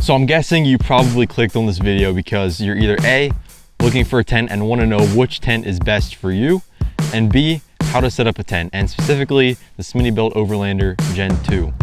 So I'm guessing you probably clicked on this video because you're either A, looking for a tent and want to know which tent is best for you, and B, how to set up a tent, and specifically the Smittybilt Overlander Gen 2.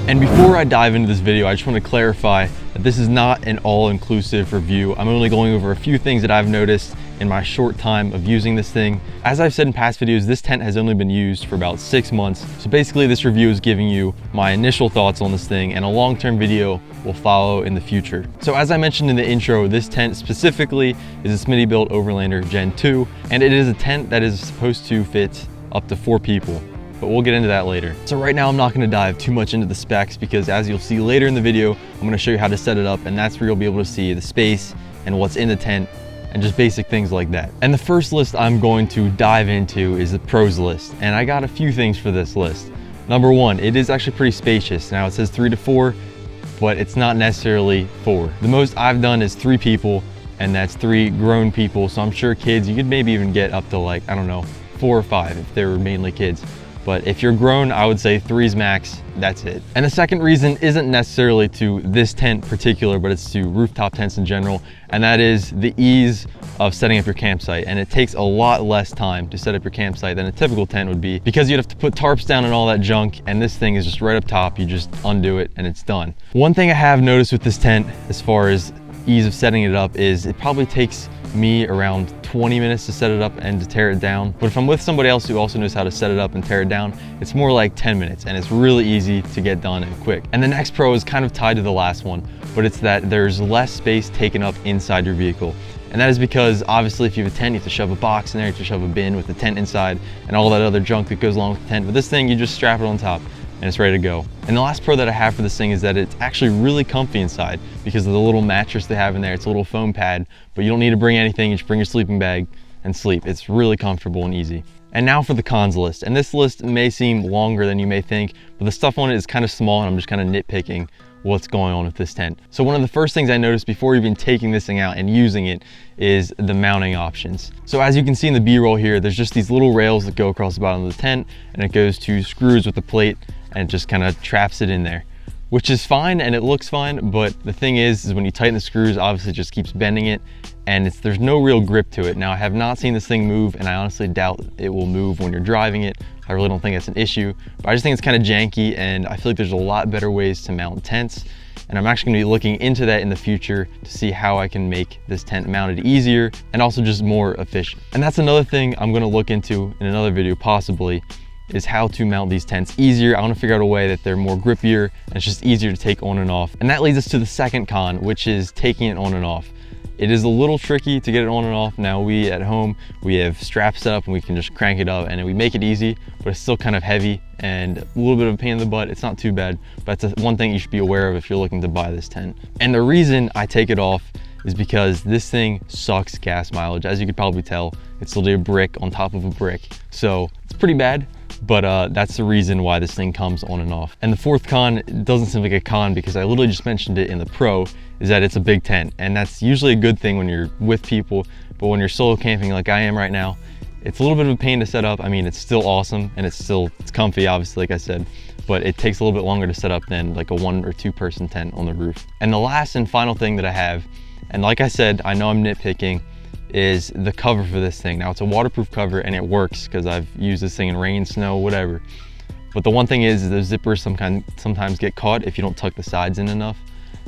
And before I dive into this video, I just want to clarify that this is not an all-inclusive review. I'm only going over a few things that I've noticed in my short time of using this thing. As I've said in past videos, this tent has only been used for about 6 months. So basically this review is giving you my initial thoughts on this thing, and a long-term video will follow in the future. So as I mentioned in the intro, this tent specifically is a Smittybilt Overlander Gen 2, and it is a tent that is supposed to fit up to 4 people. But we'll get into that later. So right now I'm not gonna dive too much into the specs because as you'll see later in the video, I'm gonna show you how to set it up, and that's where you'll be able to see the space and what's in the tent and just basic things like that. And the first list I'm going to dive into is the pros list. And I got a few things for this list. Number one, it is actually pretty spacious. Now it says 3 to 4, but it's not necessarily 4. The most I've done is 3 people, and that's 3 grown people. So I'm sure kids, you could maybe even get up to like, I don't know, 4 or 5 if they were mainly kids. But if you're grown, I would say 3's max, that's it. And the second reason isn't necessarily to this tent in particular, but it's to rooftop tents in general, and that is the ease of setting up your campsite. And it takes a lot less time to set up your campsite than a typical tent would be, because you'd have to put tarps down and all that junk, and this thing is just right up top. You just undo it and it's done. One thing I have noticed with this tent, as far as ease of setting it up, is it probably takes me around 20 minutes to set it up and to tear it down. But if I'm with somebody else who also knows how to set it up and tear it down, it's more like 10 minutes, and it's really easy to get done and quick. And the next pro is kind of tied to the last one, but it's that there's less space taken up inside your vehicle. And that is because obviously if you have a tent, you have to shove a box in there, you have to shove a bin with the tent inside and all that other junk that goes along with the tent. But this thing, you just strap it on top and it's ready to go. And the last pro that I have for this thing is that it's actually really comfy inside because of the little mattress they have in there. It's a little foam pad, but you don't need to bring anything. You just bring your sleeping bag and sleep. It's really comfortable and easy. And now for the cons list. And this list may seem longer than you may think, but the stuff on it is kind of small, and I'm just kind of nitpicking what's going on with this tent. So one of the first things I noticed before even taking this thing out and using it is the mounting options. So as you can see in the B-roll here, there's just these little rails that go across the bottom of the tent, and it goes to screws with the plate, and it just kind of traps it in there, which is fine and it looks fine. But the thing is when you tighten the screws, obviously it just keeps bending it, and there's no real grip to it. Now I have not seen this thing move, and I honestly doubt it will move when you're driving it. I really don't think that's an issue, but I just think it's kind of janky, and I feel like there's a lot better ways to mount tents. And I'm actually gonna be looking into that in the future to see how I can make this tent mounted easier and also just more efficient. And that's another thing I'm gonna look into in another video possibly, is how to mount these tents easier. I want to figure out a way that they're more grippier and it's just easier to take on and off. And that leads us to the second con, which is taking it on and off. It is a little tricky to get it on and off. Now we at home, we have straps set up and we can just crank it up and we make it easy, but it's still kind of heavy and a little bit of a pain in the butt. It's not too bad, but that's one thing you should be aware of if you're looking to buy this tent. And the reason I take it off is because this thing sucks gas mileage. As you could probably tell, it's literally a brick on top of a brick. So it's pretty bad. But that's the reason why this thing comes on and off. And the fourth con doesn't seem like a con because I literally just mentioned it in the pro, is that it's a big tent. And that's usually a good thing when you're with people, but when you're solo camping like I am right now, it's a little bit of a pain to set up. I mean, it's still awesome and it's comfy, obviously, like I said, but it takes a little bit longer to set up than like a 1 or 2 person tent on the roof. And the last and final thing that I have, and like I said, I know I'm nitpicking, is the cover for this thing. Now it's a waterproof cover and it works because I've used this thing in rain, snow, whatever. But the one thing is the zippers sometimes get caught if you don't tuck the sides in enough,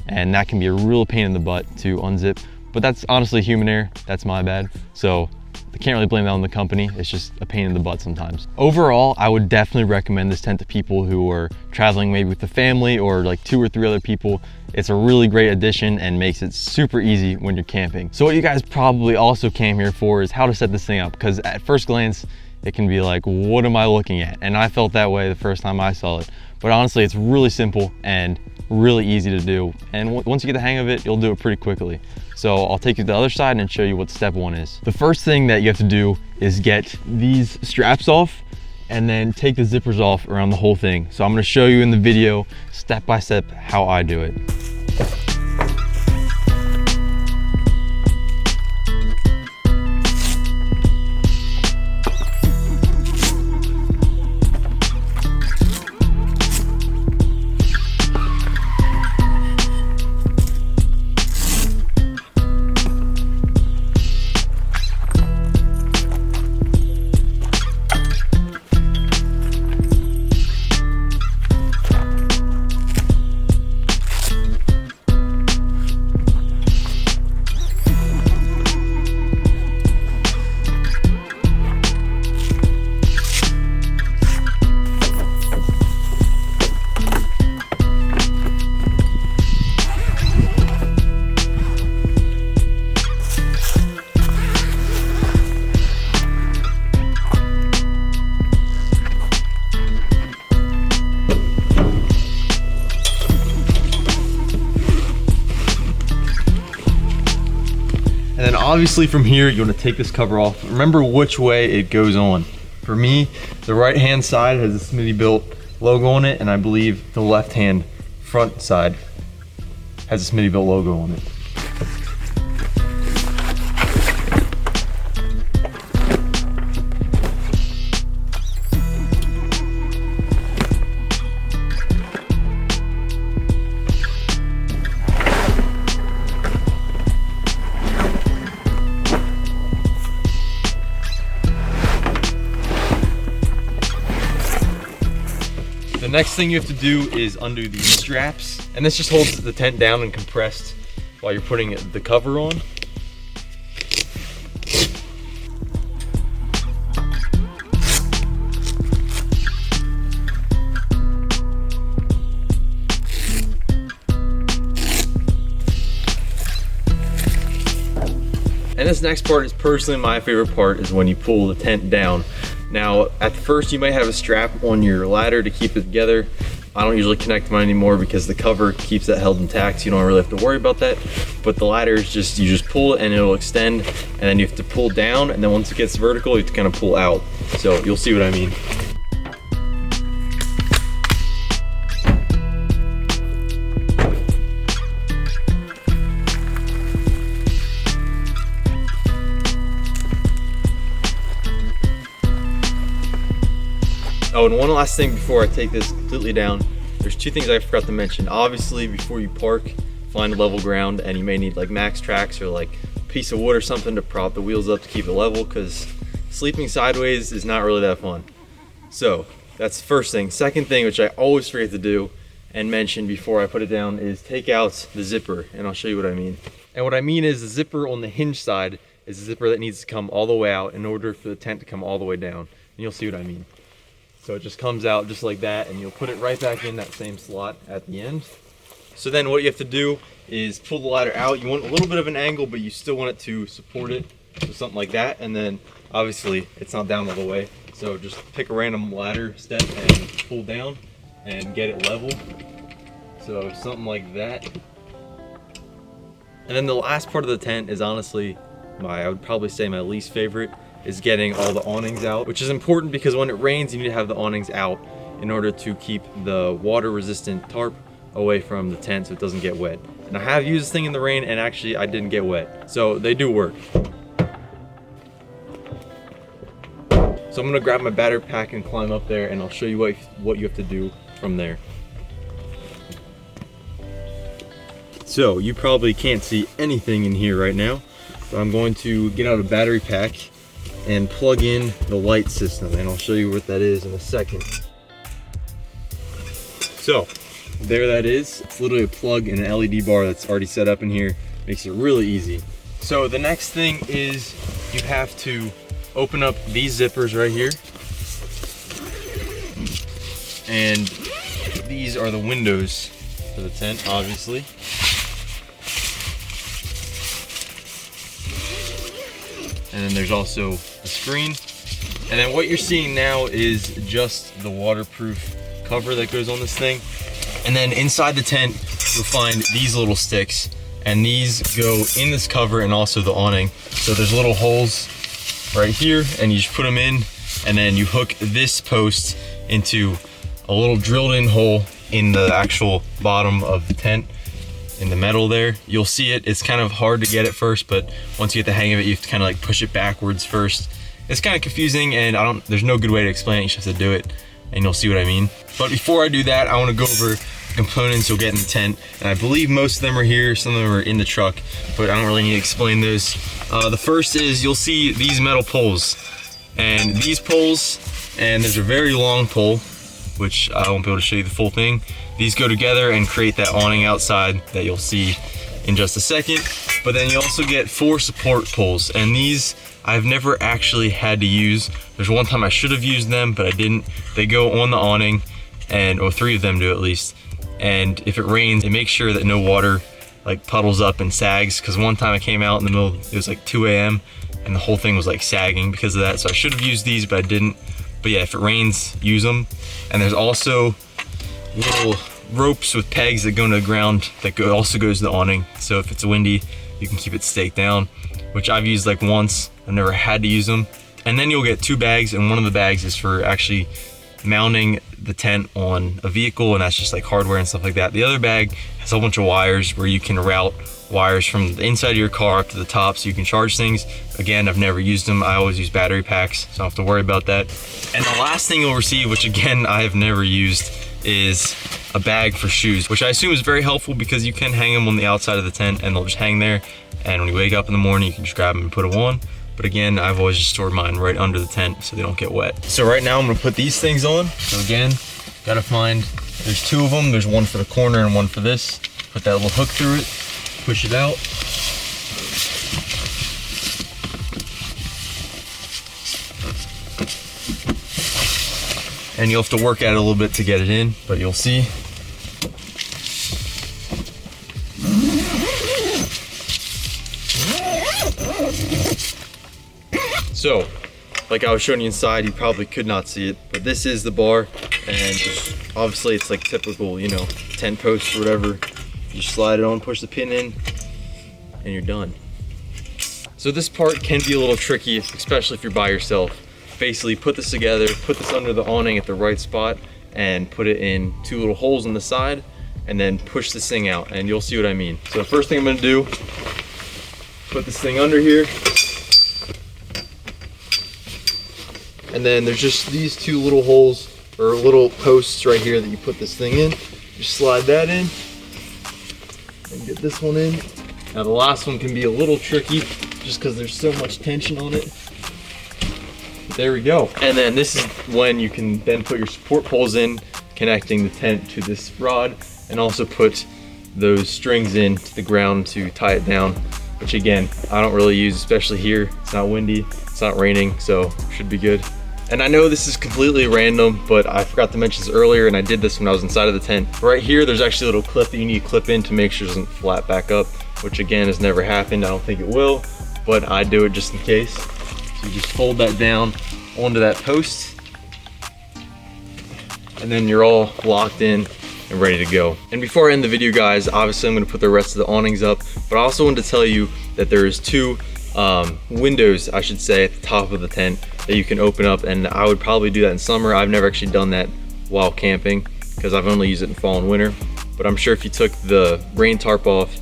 and that can be a real pain in the butt to unzip. But that's honestly human error. That's my bad. So I can't really blame that on the company. It's just a pain in the butt sometimes. Overall, I would definitely recommend this tent to people who are traveling maybe with the family or like 2 or 3 other people. It's a really great addition and makes it super easy when you're camping. So what you guys probably also came here for is how to set this thing up, because at first glance, it can be like, what am I looking at? And I felt that way the first time I saw it. But honestly, it's really simple and really easy to do. And once you get the hang of it, you'll do it pretty quickly. So I'll take you to the other side and show you what step one is. The first thing that you have to do is get these straps off and then take the zippers off around the whole thing. So I'm gonna show you in the video step by step how I do it. And then obviously from here, you want to take this cover off. Remember which way it goes on. For me, the right-hand side has a Smittybilt logo on it, and I believe the left-hand front side has a Smittybilt logo on it. The next thing you have to do is undo these straps, and this just holds the tent down and compressed while you're putting the cover on. And this next part is personally my favorite part, is when you pull the tent down. Now, at first you might have a strap on your ladder to keep it together. I don't usually connect mine anymore because the cover keeps that held intact, so you don't really have to worry about that. But the ladder is just, you just pull it and it'll extend, and then you have to pull down, and then once it gets vertical, you have to kind of pull out. So you'll see what I mean. Oh, and one last thing before I take this completely down, there's two things I forgot to mention. Obviously, before you park, find a level ground, and you may need like MaxTrax or like a piece of wood or something to prop the wheels up to keep it level, because sleeping sideways is not really that fun. So that's the first thing. Second thing, which I always forget to do and mention before I put it down, is take out the zipper, and I'll show you what I mean. And what I mean is the zipper on the hinge side is a zipper that needs to come all the way out in order for the tent to come all the way down, and you'll see what I mean. So it just comes out just like that, and you'll put it right back in that same slot at the end. So then what you have to do is pull the ladder out. You want a little bit of an angle, but you still want it to support it, so something like that. And then obviously it's not down all the way, so just pick a random ladder step and pull down and get it level. So something like that. And then the last part of the tent is honestly I would probably say my least favorite, is getting all the awnings out, which is important because when it rains, you need to have the awnings out in order to keep the water resistant tarp away from the tent so it doesn't get wet. And I have used this thing in the rain, and actually I didn't get wet, so they do work. So I'm gonna grab my battery pack and climb up there, and I'll show you what you have to do from there. So you probably can't see anything in here right now, but I'm going to get out a battery pack and plug in the light system, and I'll show you what that is in a second. So there that is. It's literally a plug and an LED bar that's already set up in here. Makes it really easy. So the next thing is you have to open up these zippers right here, and these are the windows for the tent, obviously. And then there's also a screen. And then what you're seeing now is just the waterproof cover that goes on this thing. And then inside the tent, you'll find these little sticks and these go in this cover and also the awning. So there's little holes right here, and you just put them in, and then you hook this post into a little drilled in hole in the actual bottom of the tent, in the metal there. You'll see it, it's kind of hard to get at first, but once you get the hang of it, you have to kind of like push it backwards first. It's kind of confusing, and there's no good way to explain it, you just have to do it, and you'll see what I mean. But before I do that, I want to go over components you'll get in the tent, and I believe most of them are here, some of them are in the truck, but I don't really need to explain those. The first is, you'll see these metal poles, and these poles, and there's a very long pole, which I won't be able to show you the full thing. These go together and create that awning outside that you'll see in just a second. But then you also get 4 support poles, and these I've never actually had to use. There's one time I should have used them, but I didn't. They go on the awning, or 3 of them do at least. And if it rains, they make sure that no water like puddles up and sags, because one time I came out in the middle, it was like 2 a.m. and the whole thing was like sagging because of that. So I should have used these, but I didn't. But yeah, if it rains, use them. And there's also little ropes with pegs that go into the ground that also goes to the awning. So if it's windy, you can keep it staked down, which I've used like once. I've never had to use them. And then you'll get 2 bags, and one of the bags is for actually mounting the tent on a vehicle, and that's just like hardware and stuff like that. The other bag has a whole bunch of wires where you can route wires from the inside of your car up to the top so you can charge things. Again, I've never used them. I always use battery packs, so I don't have to worry about that. And the last thing you'll receive, which again I have never used, is a bag for shoes, which I assume is very helpful because you can hang them on the outside of the tent and they'll just hang there, and when you wake up in the morning you can just grab them and put them on. But again, I've always just stored mine right under the tent so they don't get wet. So right now I'm gonna put these things on. So again, gotta find, there's 2 of them. There's one for the corner and one for this. Put that little hook through it, push it out. And you'll have to work at it a little bit to get it in, but you'll see. So, like I was showing you inside, you probably could not see it, but this is the bar, and obviously it's like typical, you know, tent post or whatever. You slide it on, push the pin in, and you're done. So this part can be a little tricky, especially if you're by yourself. Basically put this together, put this under the awning at the right spot, and put it in 2 little holes on the side, and then push this thing out, and you'll see what I mean. So the first thing I'm gonna do, put this thing under here, and then there's just these 2 little holes, or little posts right here that you put this thing in. Just slide that in, and get this one in. Now the last one can be a little tricky, just because there's so much tension on it. There we go. And then this is when you can then put your support poles in, connecting the tent to this rod, and also put those strings in to the ground to tie it down, which again, I don't really use, especially here. It's not windy, it's not raining, so should be good. And I know this is completely random, but I forgot to mention this earlier, and I did this when I was inside of the tent. Right here, there's actually a little clip that you need to clip in to make sure it doesn't flat back up, which again has never happened. I don't think it will, but I do it just in case. So you just fold that down onto that post, and then you're all locked in and ready to go. And before I end the video, guys, obviously I'm gonna put the rest of the awnings up, but I also wanted to tell you that there's 2 windows, I should say, at the top of the tent that you can open up, and I would probably do that in summer. I've never actually done that while camping because I've only used it in fall and winter, but I'm sure if you took the rain tarp off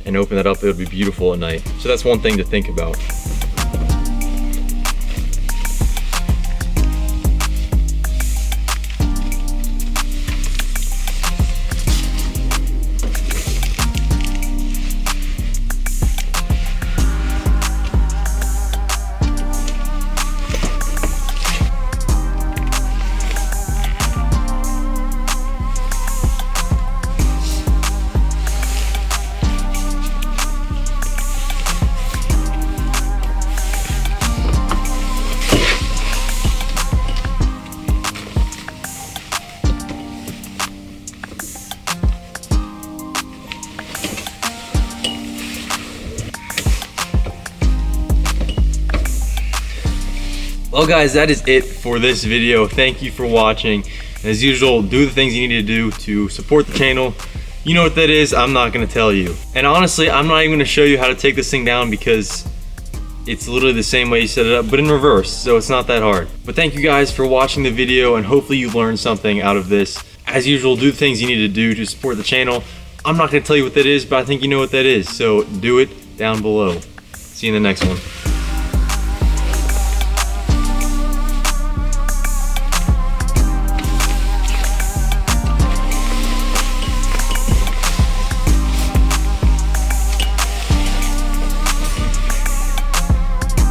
and opened that up, it would be beautiful at night. So that's one thing to think about. Well guys, that is it for this video. Thank you for watching. As usual, do the things you need to do to support the channel, you know what that is, I'm not gonna tell you. And honestly, I'm not even gonna show you how to take this thing down because it's literally the same way you set it up, but in reverse, so it's not that hard. But thank you guys for watching the video, and hopefully you learned something out of this. As usual, do the things you need to do to support the channel. I'm not gonna tell you what that is, but I think you know what that is, so do it down below. See you in the next one.